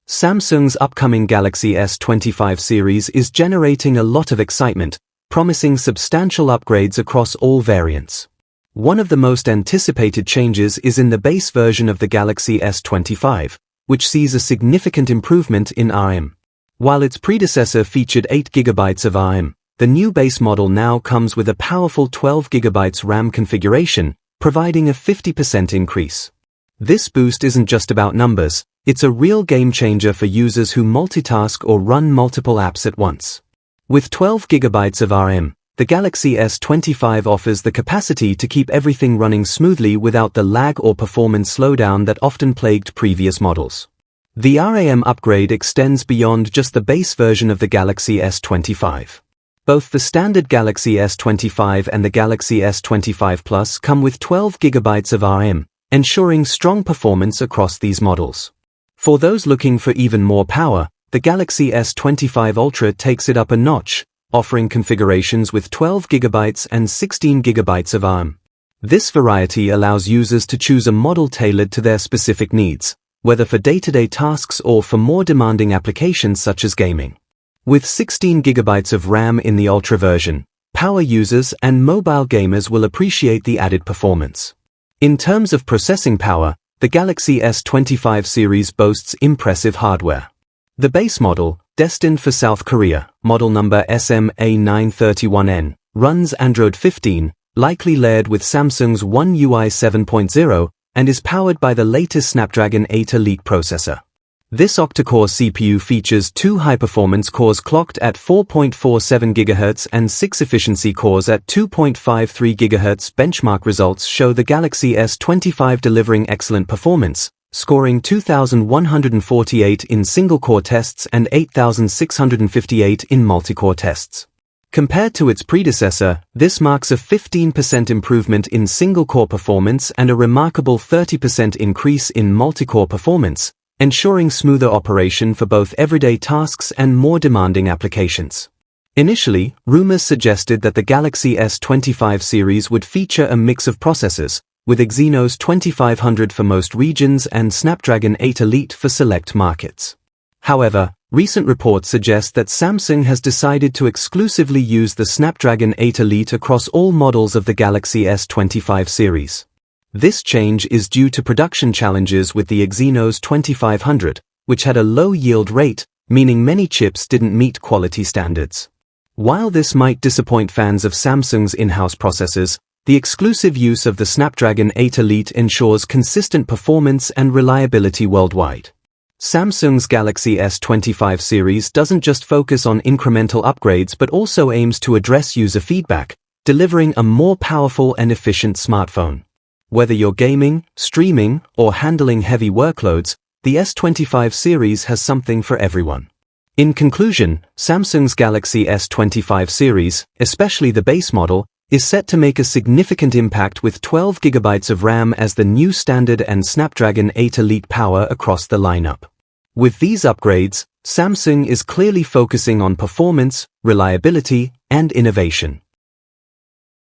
Samsung's upcoming Galaxy S25 series is generating a lot of excitement, promising substantial upgrades across all variants. One of the most anticipated changes is in the base version of the Galaxy S25, which sees a significant improvement in RAM. While its predecessor featured 8GB of RAM, the new base model now comes with a powerful 12GB RAM configuration, providing a 50% increase. This boost isn't just about numbers, it's a real game changer for users who multitask or run multiple apps at once. With 12GB of RAM, the Galaxy S25 offers the capacity to keep everything running smoothly without the lag or performance slowdown that often plagued previous models. The RAM upgrade extends beyond just the base version of the Galaxy S25. Both the standard Galaxy S25 and the Galaxy S25 Plus come with 12GB of RAM, ensuring strong performance across these models. For those looking for even more power, the Galaxy S25 Ultra takes it up a notch, offering configurations with 12GB and 16GB of RAM. This variety allows users to choose a model tailored to their specific needs, whether for day-to-day tasks or for more demanding applications such as gaming. With 16GB of RAM in the Ultra version, power users and mobile gamers will appreciate the added performance. In terms of processing power, the Galaxy S25 series boasts impressive hardware. The base model, destined for South Korea, model number SMA931N, runs Android 15, likely layered with Samsung's One UI 7.0, and is powered by the latest Snapdragon 8 Elite processor. This octa-core CPU features 2 high-performance cores clocked at 4.47 GHz and 6 efficiency cores at 2.53 GHz. Benchmark results show the Galaxy S25 delivering excellent performance, scoring 2,148 in single-core tests and 8,658 in multi-core tests. Compared to its predecessor, this marks a 15% improvement in single-core performance and a remarkable 30% increase in multi-core performance, ensuring smoother operation for both everyday tasks and more demanding applications. Initially, rumors suggested that the Galaxy S25 series would feature a mix of processors, with Exynos 2500 for most regions and Snapdragon 8 Elite for select markets. However, recent reports suggest that Samsung has decided to exclusively use the Snapdragon 8 Elite across all models of the Galaxy S25 series. This change is due to production challenges with the Exynos 2500, which had a low yield rate, meaning many chips didn't meet quality standards. While this might disappoint fans of Samsung's in-house processors, the exclusive use of the Snapdragon 8 Elite ensures consistent performance and reliability worldwide. Samsung's Galaxy S25 series doesn't just focus on incremental upgrades but also aims to address user feedback, delivering a more powerful and efficient smartphone. Whether you're gaming, streaming, or handling heavy workloads, the S25 series has something for everyone. In conclusion, Samsung's Galaxy S25 series, especially the base model, is set to make a significant impact with 12GB of RAM as the new standard and Snapdragon 8 Elite power across the lineup. With these upgrades, Samsung is clearly focusing on performance, reliability, and innovation.